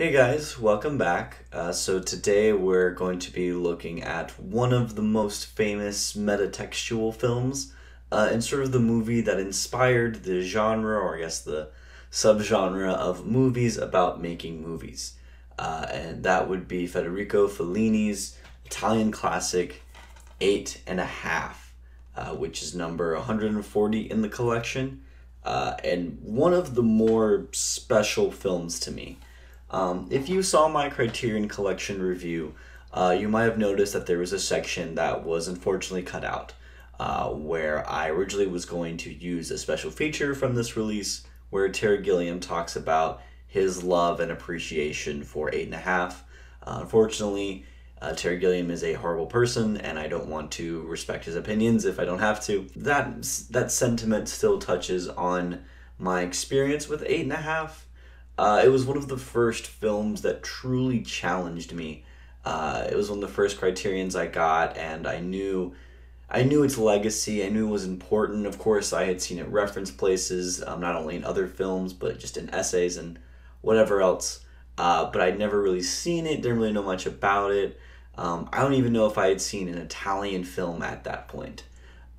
Hey guys, welcome back. So today we're going to be looking at one of the most famous metatextual films, and sort of the movie that inspired the genre, or I guess the subgenre of movies about making movies. And that would be Federico Fellini's Italian classic, Eight and a Half, which is number 140 in the collection, and one of the more special films to me. If you saw my Criterion Collection review, you might have noticed that there was a section that was unfortunately cut out, where I originally was going to use a special feature from this release where Terry Gilliam talks about his love and appreciation for Eight and a Half. Unfortunately, Terry Gilliam is a horrible person, and I don't want to respect his opinions if I don't have to. That sentiment still touches on my experience with Eight and a Half. It was one of the first films that truly challenged me. It was one of the first Criterions I got, and I knew its legacy. I knew it was important. Of course, I had seen it referenced places, not only in other films, but just in essays and whatever else. But I'd never really seen it, didn't really know much about it. I don't even know if I had seen an Italian film at that point.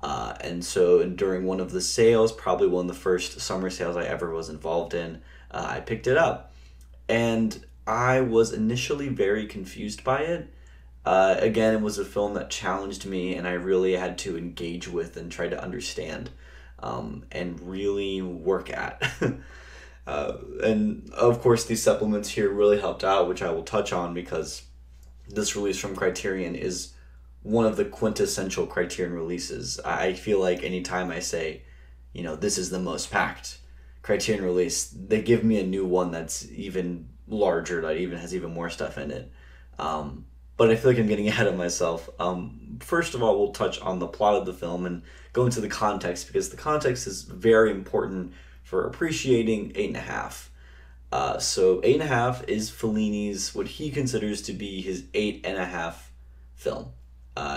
And so during one of the sales, probably one of the first summer sales I ever was involved in, I picked it up. And I was initially very confused by it. Again, it was a film that challenged me, and I really had to engage with and try to understand, and really work at. And of course, these supplements here really helped out, which I will touch on because this release from Criterion is one of the quintessential Criterion releases. I feel like anytime I say, this is the most packed Criterion release, they give me a new one that's even larger, that even has even more stuff in it. But I feel like I'm getting ahead of myself. First of all, we'll touch on the plot of the film and go into the context, because the context is very important for appreciating Eight and a Half. So Eight and a Half is Fellini's, what he considers to be his 8.5 film,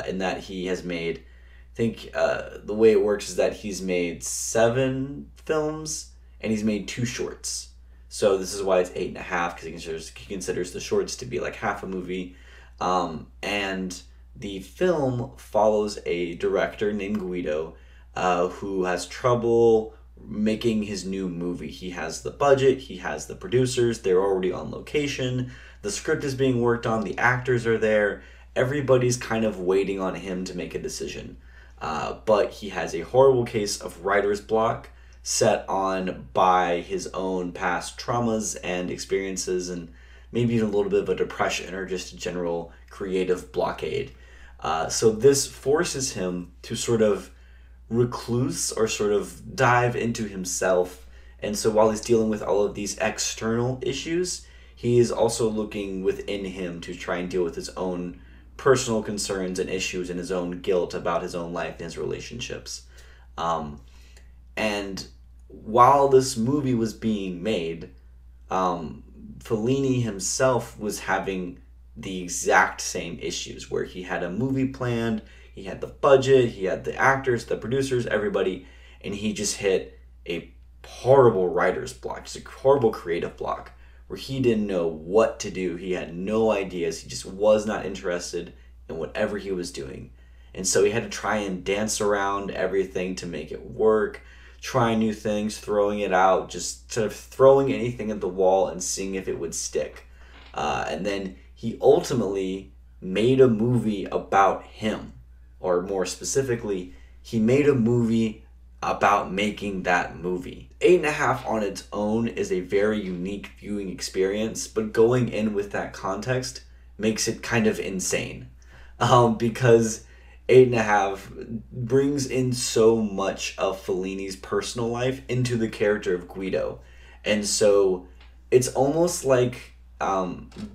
in that he has made, I think the way it works is that he's made 7 films and he's made 2 shorts. So this is why it's 8.5, because he considers the shorts to be like half a movie. And the film follows a director named Guido, who has trouble making his new movie. He has the budget, he has the producers, they're already on location, the script is being worked on, the actors are there, everybody's kind of waiting on him to make a decision. But he has a horrible case of writer's block set on by his own past traumas and experiences, and maybe even a little bit of a depression or just a general creative blockade. So this forces him to sort of recluse or sort of dive into himself. And so while he's dealing with all of these external issues, he is also looking within him to try and deal with his own personal concerns and issues and his own guilt about his own life and his relationships. And while this movie was being made, Fellini himself was having the exact same issues, where he had a movie planned, he had the budget, he had the actors, the producers, everybody, and he just hit a horrible writer's block, just a horrible creative block, where he didn't know what to do. He had no ideas. He just was not interested in whatever he was doing. And so he had to try and dance around everything to make it work, try new things, throwing it out, just sort of throwing anything at the wall and seeing if it would stick. And then he ultimately made a movie about him. Or more specifically, he made a movie about making that movie. Eight and a Half on its own is a very unique viewing experience, but going in with that context makes it kind of insane. Because Eight and a Half brings in so much of Fellini's personal life into the character of Guido. And so it's almost like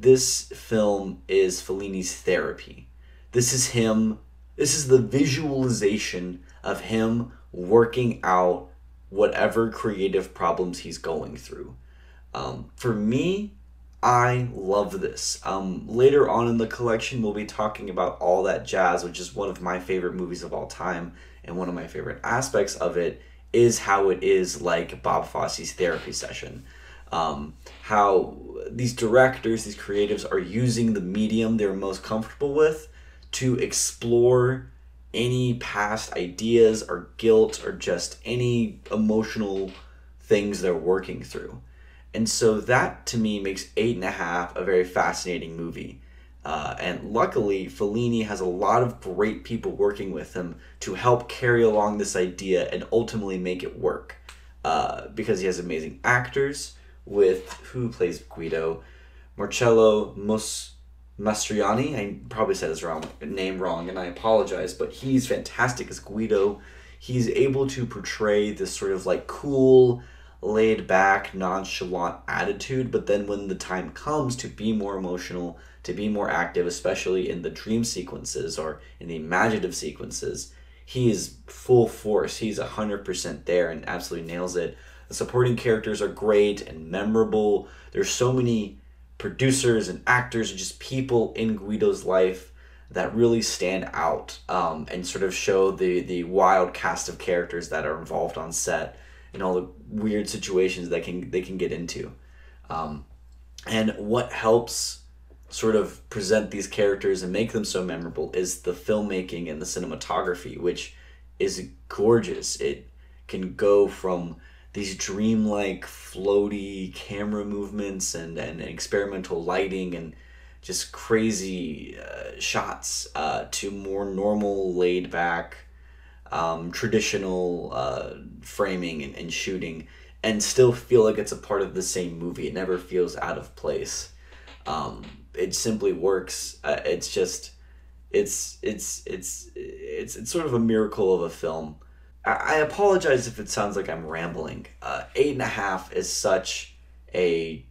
this film is Fellini's therapy. This is the visualization of him working out whatever creative problems he's going through. For me, I love this. Later on in the collection, we'll be talking about All That Jazz, which is one of my favorite movies of all time, and one of my favorite aspects of it is how it is like Bob Fosse's therapy session. How these directors, these creatives are using the medium they're most comfortable with to explore any past ideas or guilt or just any emotional things they're working through. And so that to me makes Eight and a Half a very fascinating movie. And luckily, Fellini has a lot of great people working with him to help carry along this idea and ultimately make it work. Because he has amazing actors with who plays Guido, Marcello Mastroianni. I probably said his name wrong, and I apologize, but he's fantastic as Guido. He's able to portray this sort of like cool, laid back, nonchalant attitude, but then when the time comes to be more emotional, to be more active, especially in the dream sequences or in the imaginative sequences, he is full force. He's 100% there and absolutely nails it. The supporting characters are great and memorable. There's so many producers and actors and just people in Guido's life that really stand out, and sort of show the wild cast of characters that are involved on set and all the weird situations that they can get into. And what helps sort of present these characters and make them so memorable is the filmmaking and the cinematography, which is gorgeous. It can go from these dreamlike, floaty camera movements and experimental lighting and just crazy shots to more normal, laid back, traditional framing and shooting, and still feel like it's a part of the same movie. It never feels out of place. It simply works. It's sort of a miracle of a film. I apologize if it sounds like I'm rambling. Eight and a Half is such a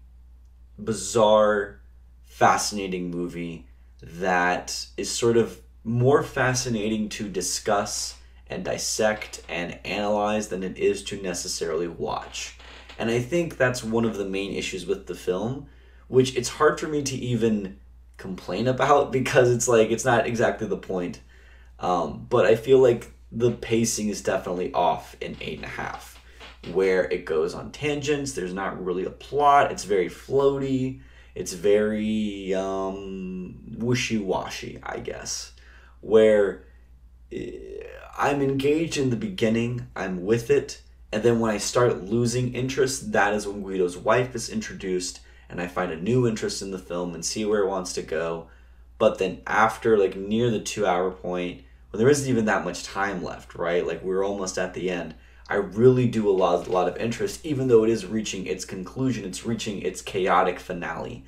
bizarre, fascinating movie that is sort of more fascinating to discuss and dissect and analyze than it is to necessarily watch. And I think that's one of the main issues with the film, which it's hard for me to even complain about because it's like, it's not exactly the point. But I feel like the pacing is definitely off in Eight and a Half, where it goes on tangents. There's not really a plot. It's very floaty. It's very wishy-washy, I guess, where I'm engaged in the beginning, I'm with it, and then when I start losing interest, that is when Guido's wife is introduced, and I find a new interest in the film and see where it wants to go. But then after, like, near the 2-hour point, when there isn't even that much time left, right? Like, we're almost at the end. I really do a lot of interest, even though it is reaching its conclusion. It's reaching its chaotic finale.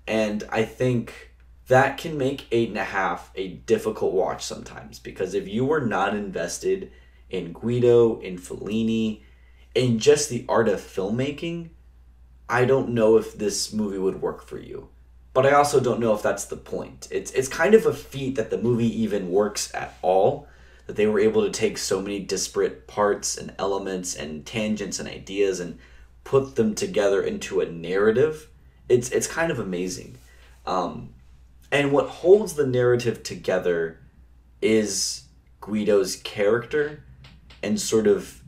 And I think that can make Eight and a Half a difficult watch sometimes, because if you were not invested in Guido, in Fellini, in just the art of filmmaking, I don't know if this movie would work for you. But I also don't know if that's the point. It's kind of a feat that the movie even works at all, that they were able to take so many disparate parts and elements and tangents and ideas and put them together into a narrative. It's kind of amazing. And what holds the narrative together is Guido's character and sort of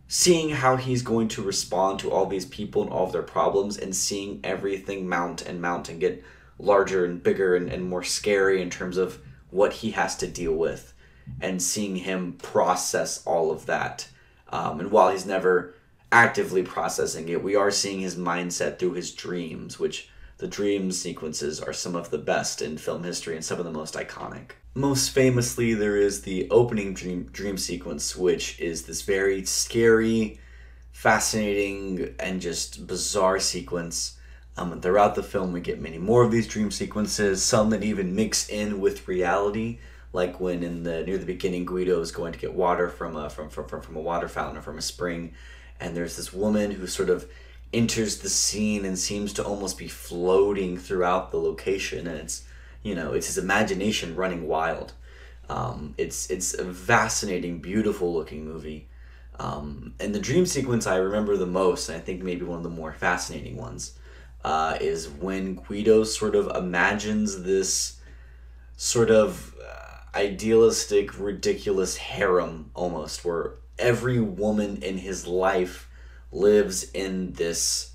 seeing how he's going to respond to all these people and all of their problems, and seeing everything mount and get larger and bigger and more scary in terms of what he has to deal with, and seeing him process all of that. And while he's never actively processing it, we are seeing his mindset through his dreams, which the dream sequences are some of the best in film history and some of the most iconic. Most famously, there is the opening dream sequence, which is this very scary, fascinating, and just bizarre sequence. And throughout the film, we get many more of these dream sequences, some that even mix in with reality, like when near the beginning, Guido is going to get water from a water fountain or from a spring, and there's this woman who sort of enters the scene and seems to almost be floating throughout the location, and it's his imagination running wild. It's a fascinating, beautiful looking movie. And the dream sequence I remember the most, and I think maybe one of the more fascinating ones, is when Guido sort of imagines this sort of idealistic, ridiculous harem almost, where every woman in his life lives in this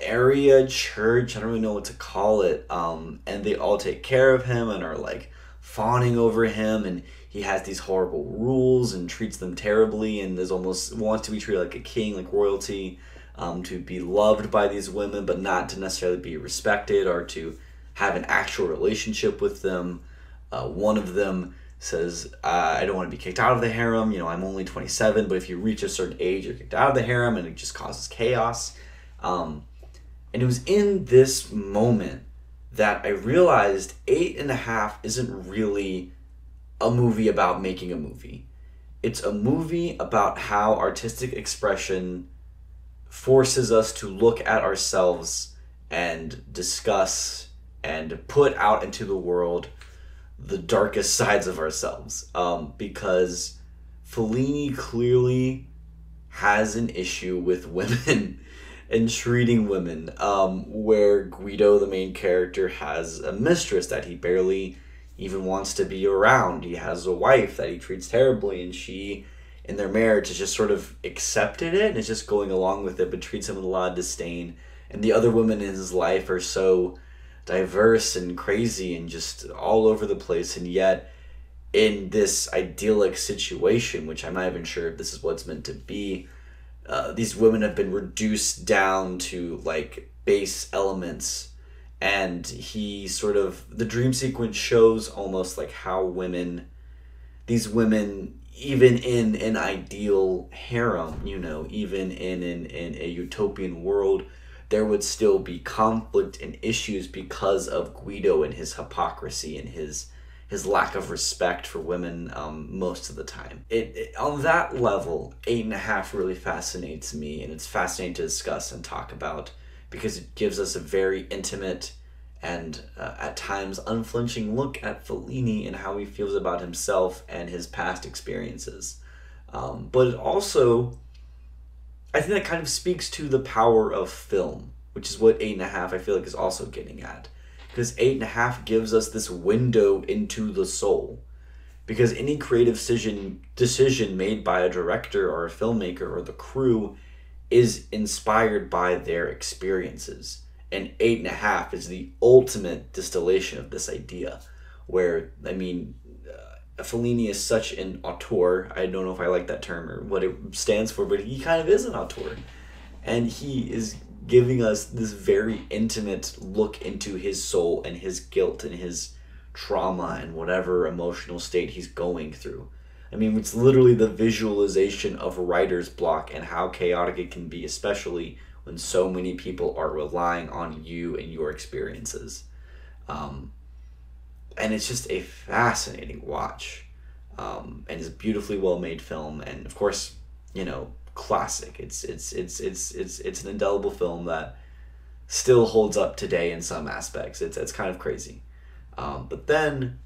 area church. I don't really know what to call it. And they all take care of him and are like fawning over him, and he has these horrible rules and treats them terribly, and is almost wants to be treated like a king, like royalty, to be loved by these women, but not to necessarily be respected or to have an actual relationship with them. One of them says, I don't want to be kicked out of the harem. I'm only 27, but if you reach a certain age, you're kicked out of the harem, and it just causes chaos. And it was in this moment that I realized 8.5 isn't really a movie about making a movie. It's a movie about how artistic expression forces us to look at ourselves and discuss and put out into the world the darkest sides of ourselves. Because Fellini clearly has an issue with women and treating women, where Guido, the main character, has a mistress that he barely even wants to be around. He has a wife that he treats terribly, and she, in their marriage, has just sort of accepted it and is just going along with it, but treats him with a lot of disdain. And the other women in his life are so diverse and crazy and just all over the place, and yet in this idyllic situation, which I'm not even sure if this is what's meant to be, these women have been reduced down to like base elements, and the dream sequence shows almost like how these women, even in an ideal harem, even in a utopian world, there would still be conflict and issues because of Guido and his hypocrisy and his lack of respect for women most of the time. It on that level, 8.5 really fascinates me, and it's fascinating to discuss and talk about because it gives us a very intimate and at times unflinching look at Fellini and how he feels about himself and his past experiences. But it also, I think that kind of speaks to the power of film, which is what 8.5 I feel like is also getting at. Because 8.5 gives us this window into the soul. Because any creative decision made by a director or a filmmaker or the crew is inspired by their experiences. And 8.5 is the ultimate distillation of this idea. Where, Fellini is such an auteur. I don't know if I like that term or what it stands for, but he kind of is an auteur. And he is giving us this very intimate look into his soul and his guilt and his trauma and whatever emotional state he's going through. It's literally the visualization of writer's block and how chaotic it can be, especially when so many people are relying on you and your experiences. And it's just a fascinating watch. And it's a beautifully well-made film, and of course, classic. It's an indelible film that still holds up today in some aspects. It's kind of crazy. But then,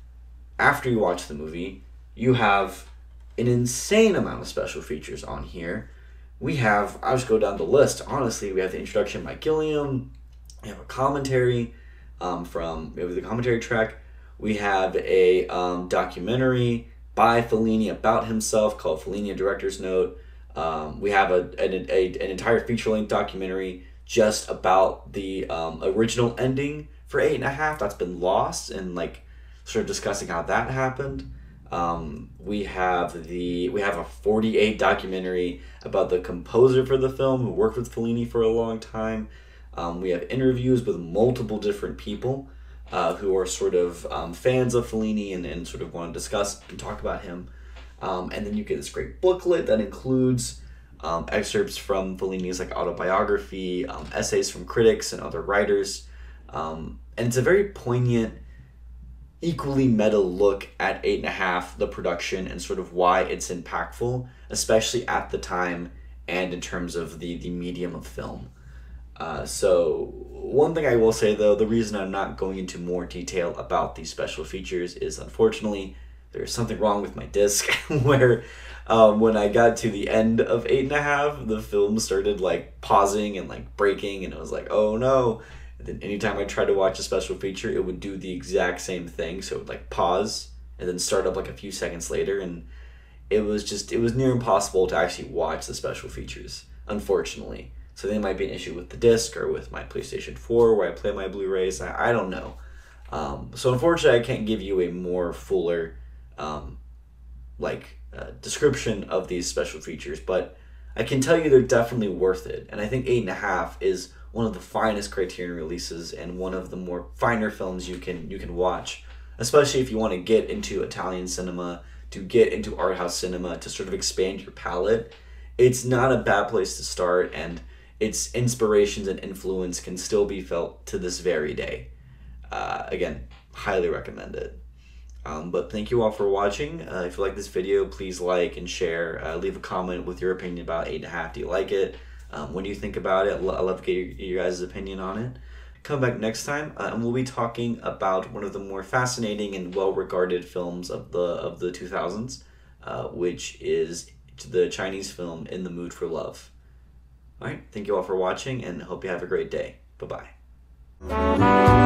after you watch the movie, you have an insane amount of special features on here. I'll just go down the list. Honestly, we have the introduction by Gilliam. We have a commentary we have the commentary track. We have a documentary by Fellini about himself called Fellini: A Director's Note. We have an entire feature-length documentary just about the original ending for 8.5 that's been lost, and sort of discussing how that happened. We have a 48 documentary about the composer for the film who worked with Fellini for a long time. We have interviews with multiple different people who are sort of fans of Fellini and sort of want to discuss and talk about him. And then you get this great booklet that includes excerpts from Fellini's autobiography, essays from critics and other writers. And it's a very poignant, equally meta look at 8.5, the production, and sort of why it's impactful, especially at the time and in terms of the medium of film. So one thing I will say, though, the reason I'm not going into more detail about these special features is, unfortunately, there's something wrong with my disc where when I got to the end of 8.5, the film started pausing and breaking, and it was oh no. And then anytime I tried to watch a special feature, it would do the exact same thing. So it would pause and then start up a few seconds later, and it was near impossible to actually watch the special features, unfortunately. So there might be an issue with the disc or with my PlayStation 4 where I play my Blu-rays. I don't know. So unfortunately, I can't give you a more fuller description of these special features, but I can tell you they're definitely worth it. And I think 8.5 is one of the finest Criterion releases and one of the more finer films you can watch, especially if you want to get into Italian cinema, to get into art house cinema, to sort of expand your palette. It's not a bad place to start, and its inspirations and influence can still be felt to this very day. Again, highly recommend it. But thank you all for watching. If you like this video, please like and share. Leave a comment with your opinion about 8.5. Do you like it? What do you think about it? I'd love to get your guys' opinion on it. Come back next time, and we'll be talking about one of the more fascinating and well-regarded films of the 2000s, which is the Chinese film In the Mood for Love. All right, thank you all for watching, and hope you have a great day. Bye-bye.